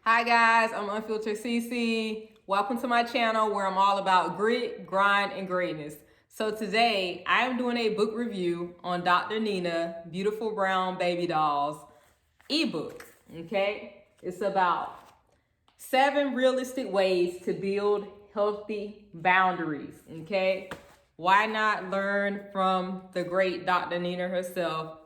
Hi guys, I'm UnfilteredCC. Welcome to my channel where I'm all about grit, grind, and greatness. So today I am doing a book review on Dr. Nina, Beautiful Brown Baby Dolls ebook. Okay, it's about 7 realistic ways to build healthy boundaries. Okay, why not learn from the great Dr. Nina herself?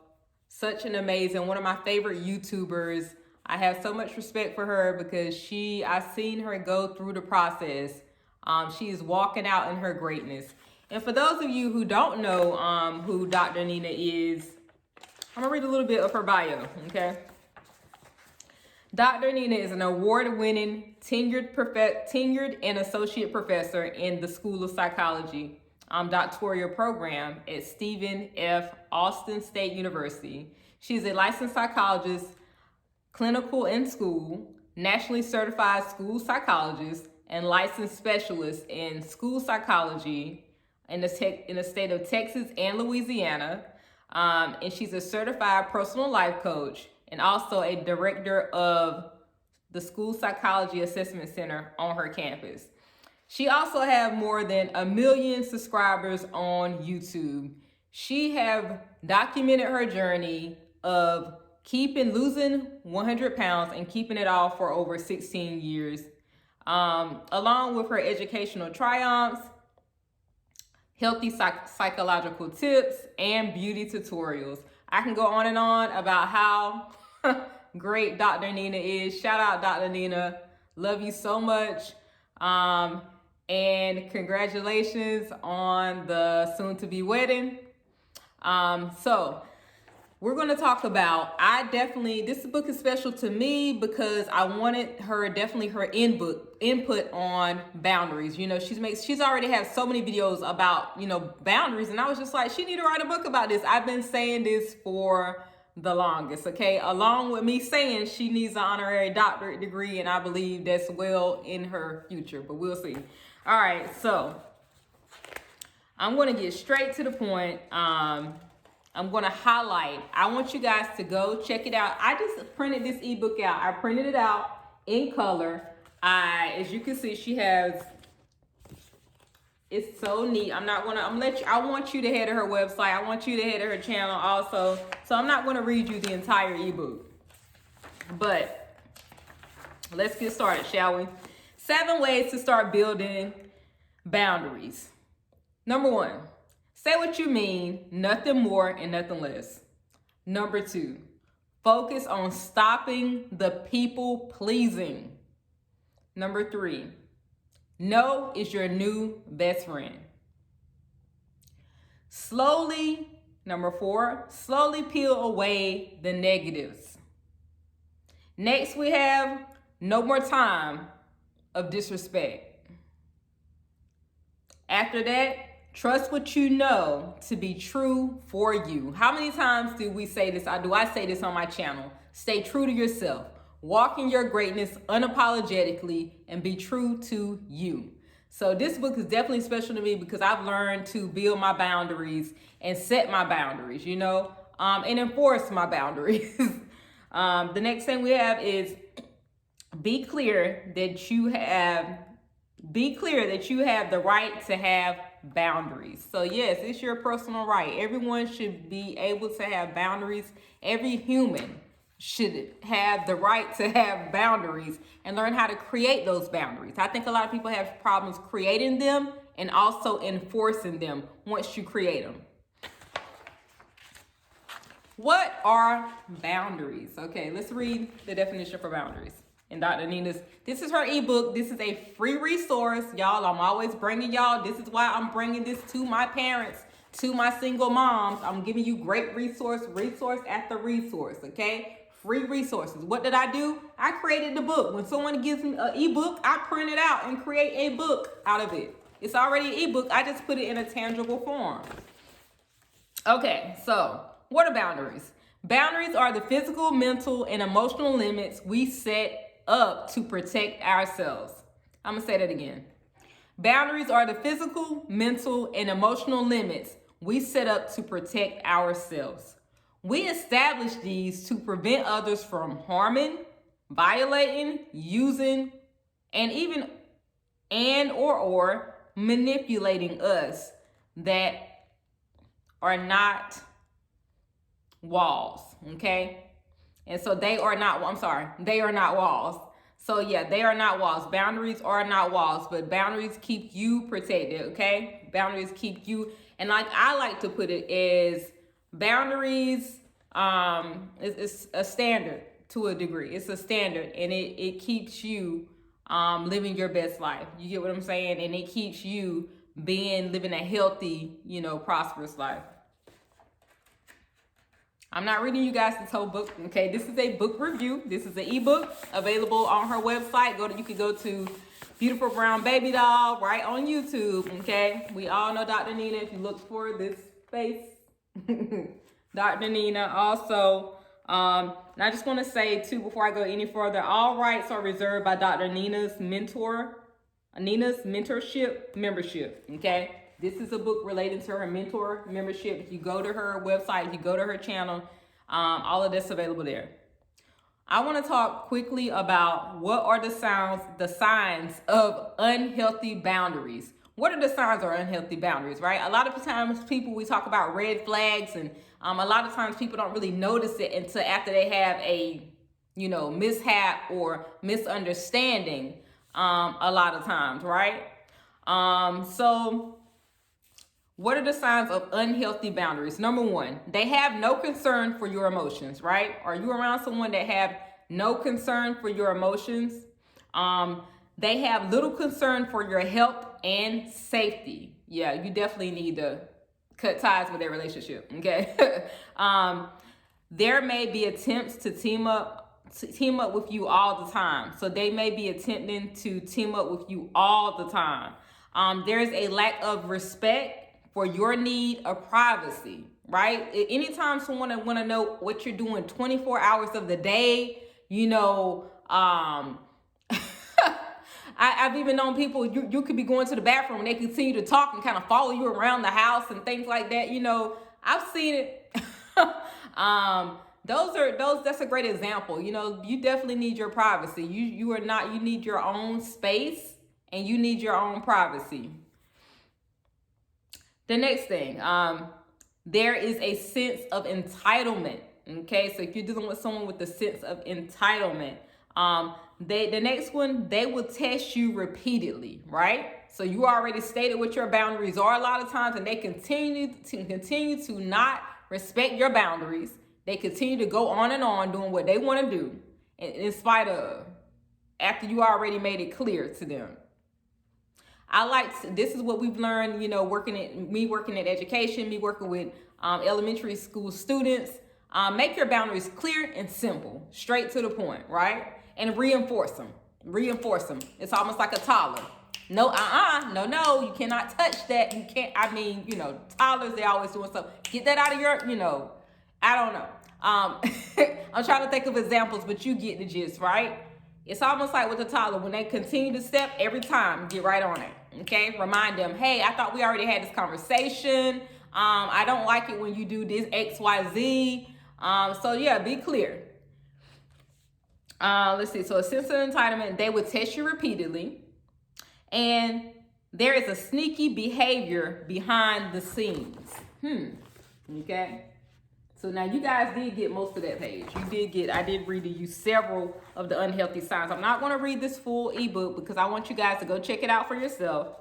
Such an amazing, one of my favorite YouTubers. I have so much respect for her because I've seen her go through the process. She is walking out in her greatness. And for those of you who don't know who Dr. Nina is, I'm gonna read a little bit of her bio, okay? Dr. Nina is an award-winning tenured and associate professor in the School of Psychology doctoral program at Stephen F. Austin State University. She's a licensed psychologist, clinical in school, nationally certified school psychologist, and licensed specialist in school psychology in the state of Texas and Louisiana. And she's a certified personal life coach and also a director of the School Psychology Assessment Center on her campus. She also has more than 1 million subscribers on YouTube. She have documented her journey of losing 100 pounds and keeping it off for over 16 years, along with her educational triumphs, healthy psychological tips, and beauty tutorials. I can go on and on about how great Dr. Nina is. Shout out Dr. Nina. Love you so much. And congratulations on the soon-to-be wedding. So we're going to talk about, this book is special to me because I wanted her input on boundaries. You know, she's already had so many videos about, boundaries. And I was just like, she need to write a book about this. I've been saying this for the longest, okay? Along with me saying she needs an honorary doctorate degree, and I believe that's well in her future, but we'll see. All right, so I'm going to get straight to the point. I'm going to highlight. I want you guys to go check it out. I just printed this ebook out. I printed it out in color. As you can see, it's so neat. I want you to head to her website. I want you to head to her channel also. So I'm not going to read you the entire ebook. But let's get started, shall we? 7 ways to start building boundaries. Number 1. Say what you mean, nothing more and nothing less. Number 2, focus on stopping the people pleasing. Number 3, no is your new best friend. Number 4, slowly peel away the negatives. Next we have no more time of disrespect. After that, trust what you know to be true for you. How many times do we say this? Do I say this on my channel? Stay true to yourself. Walk in your greatness unapologetically and be true to you. So this book is definitely special to me because I've learned to build my boundaries and set my boundaries, and enforce my boundaries. The next thing we have is be clear that you have the right to have boundaries. So yes, it's your personal right. Everyone should be able to have boundaries. Every human should have the right to have boundaries and learn how to create those boundaries. I think a lot of people have problems creating them and also enforcing them once you create them. What are boundaries? Okay, let's read the definition for boundaries. And Dr. Nina's, this is her ebook. This is a free resource. Y'all, I'm always bringing y'all. This is why I'm bringing this to my parents, to my single moms. I'm giving you great resource after resource, okay? Free resources. What did I do? I created the book. When someone gives me an ebook, I print it out and create a book out of it. It's already an ebook. I just put it in a tangible form. Okay, so what are boundaries? Boundaries are the physical, mental, and emotional limits we set up to protect ourselves. I'm gonna say that again. Boundaries are the physical, mental, and emotional limits we set up to protect ourselves. We establish these to prevent others from harming, violating, using, and even or manipulating us that are not walls, okay? And so they are not walls. So yeah, they are not walls. Boundaries are not walls, but boundaries keep you protected, okay? Boundaries keep you, and like I like to put it, is boundaries it's a standard to a degree. It's a standard, and it keeps you living your best life. You get what I'm saying? And it keeps you living a healthy, prosperous life. I'm not reading you guys this whole book, okay? This is a book review. This is an ebook available on her website. You can go to Beautiful Brown Baby Doll right on YouTube, okay? We all know Dr. Nina if you look for this face. Dr. Nina. Also, and I just want to say too, before I go any further, all rights are reserved by Dr. Nina's mentorship membership, okay? This is a book relating to her mentor membership. If you go to her website, if you go to her channel, all of this available there. I want to talk quickly about what are the signs of unhealthy boundaries. What are the signs of unhealthy boundaries, right? A lot of times we talk about red flags, and a lot of times people don't really notice it until after they have a, mishap or misunderstanding, a lot of times, right? So what are the signs of unhealthy boundaries? Number one, they have no concern for your emotions, right? Are you around someone that have no concern for your emotions? They have little concern for your health and safety. Yeah, you definitely need to cut ties with their relationship, okay? There may be attempts to team up with you all the time. So they may be attempting to team up with you all the time. There's a lack of respect for your need of privacy, right? Anytime someone want to know what you're doing 24 hours of the day, I've even known people, you could be going to the bathroom and they continue to talk and kind of follow you around the house and things like that. I've seen it. That's a great example. You definitely need your privacy. You need your own space and you need your own privacy. The next thing, there is a sense of entitlement. Okay, so if you're dealing with someone with a sense of entitlement, the next one, they will test you repeatedly, right? So you already stated what your boundaries are a lot of times, and they continue to not respect your boundaries. They continue to go on and on doing what they want to do, in spite of, after you already made it clear to them. This is what we've learned, working at education, me working with elementary school students. Make your boundaries clear and simple, straight to the point, right? And reinforce them. It's almost like a toddler. No, no, you cannot touch that. You can't, toddlers, they always doing stuff. Get that out of your, I don't know. I'm trying to think of examples, but you get the gist, right? It's almost like with a toddler, when they continue to step, every time, get right on it, okay? Remind them, hey, I thought we already had this conversation. I don't like it when you do this X, Y, Z. So yeah, be clear. Let's see. So a sense of entitlement, they would test you repeatedly. And there is a sneaky behavior behind the scenes. Okay. So now you guys did get most of that page. I did read to you several of the unhealthy signs. I'm not going to read this full ebook because I want you guys to go check it out for yourself.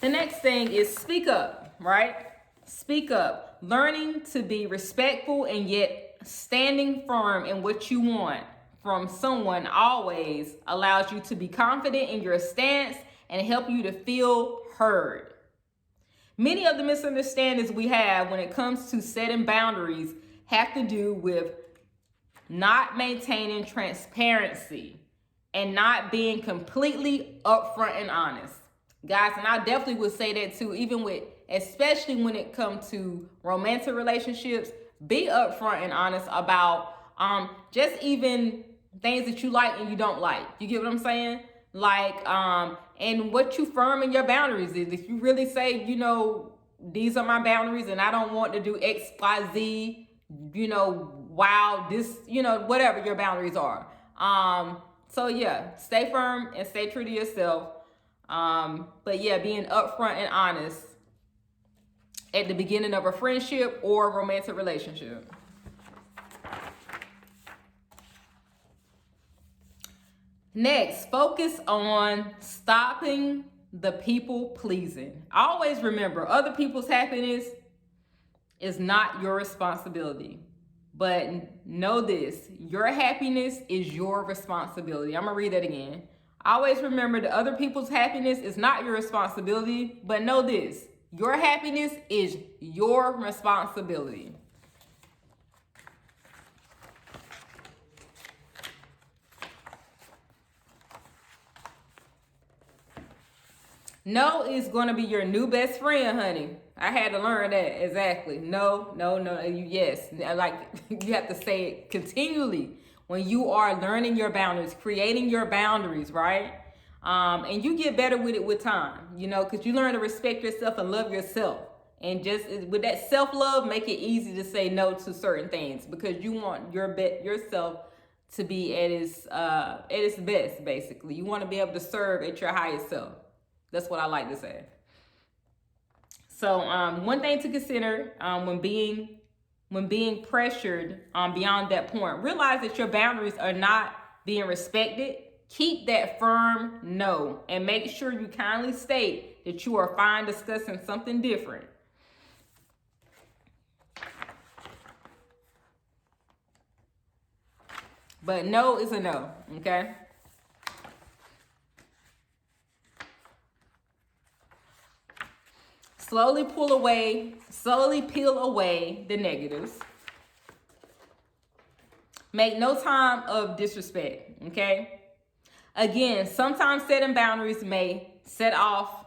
The next thing is speak up, right? Speak up. Learning to be respectful and yet standing firm in what you want from someone always allows you to be confident in your stance and help you to feel heard. Many of the misunderstandings we have when it comes to setting boundaries have to do with not maintaining transparency and not being completely upfront and honest. Guys, and I definitely would say that too, especially when it comes to romantic relationships, be upfront and honest about just even things that you like and you don't like. You get what I'm saying? And what you firm in your boundaries is. If you really say, these are my boundaries and I don't want to do X, Y, Z, while this, whatever your boundaries are. So yeah, stay firm and stay true to yourself. But yeah, being upfront and honest at the beginning of a friendship or romantic relationship. Next, focus on stopping the people pleasing. Always remember, other people's happiness is not your responsibility. But know this, your happiness is your responsibility. I'm gonna read that again. Always remember that other people's happiness is not your responsibility, but know this, your happiness is your responsibility. No is going to be your new best friend, honey. I had to learn that. Exactly. No. Yes. Like, you have to say it continually when you are learning your boundaries, creating your boundaries, right? And you get better with it with time, because you learn to respect yourself and love yourself. And just with that self-love, make it easy to say no to certain things, because you want yourself to be at its best, basically. You want to be able to serve at your highest self. That's what I like to say. So one thing to consider when being pressured beyond that point, realize that your boundaries are not being respected. Keep that firm no, and make sure you kindly state that you are fine discussing something different. But no is a no, okay? Slowly peel away the negatives. Make no time of disrespect, okay? Again, sometimes setting boundaries may set off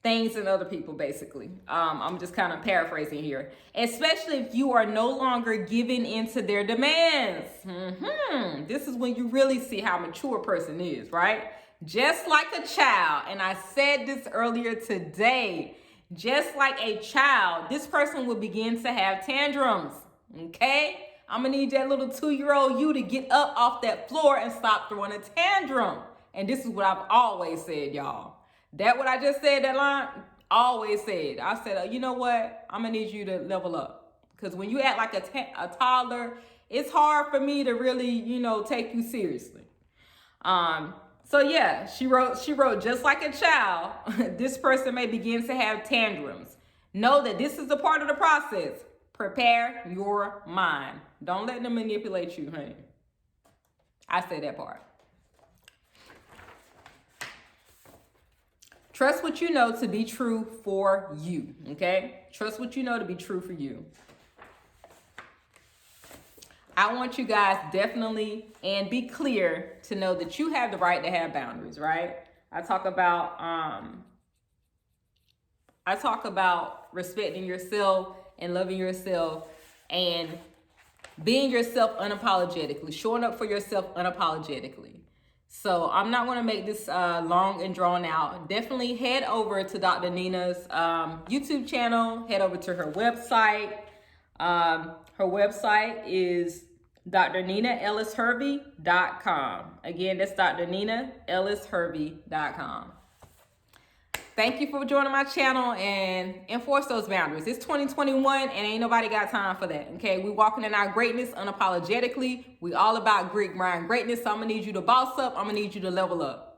things in other people, basically. I'm just kind of paraphrasing here. Especially if you are no longer giving into their demands. This is when you really see how mature a person is, right? Just like a child, and I said this earlier today, just like a child, this person will begin to have tantrums, okay? I'm gonna need that little 2-year-old you to get up off that floor and stop throwing a tantrum. And this is what I've always said, y'all. That what I just said, that line, always said. I said, you know what? I'm gonna need you to level up. Because when you act like a toddler, it's hard for me to really, take you seriously. So yeah, she wrote, just like a child, this person may begin to have tantrums. Know that this is a part of the process. Prepare your mind. Don't let them manipulate you, honey. I say that part. Trust what you know to be true for you, okay? Trust what you know to be true for you. I want you guys definitely and be clear to know that you have the right to have boundaries, right? I talk about respecting yourself and loving yourself and being yourself unapologetically, showing up for yourself unapologetically. So I'm not going to make this long and drawn out. Definitely head over to Dr. Nina's YouTube channel. Head over to her website. Her website is drninaellishervey.com. Again, that's drninaellishervey.com. Thank you for joining my channel and enforce those boundaries. It's 2021 and ain't nobody got time for that, okay? We walking in our greatness unapologetically. We all about Greek grind greatness, so I'm gonna need you to boss up. I'm gonna need you to level up.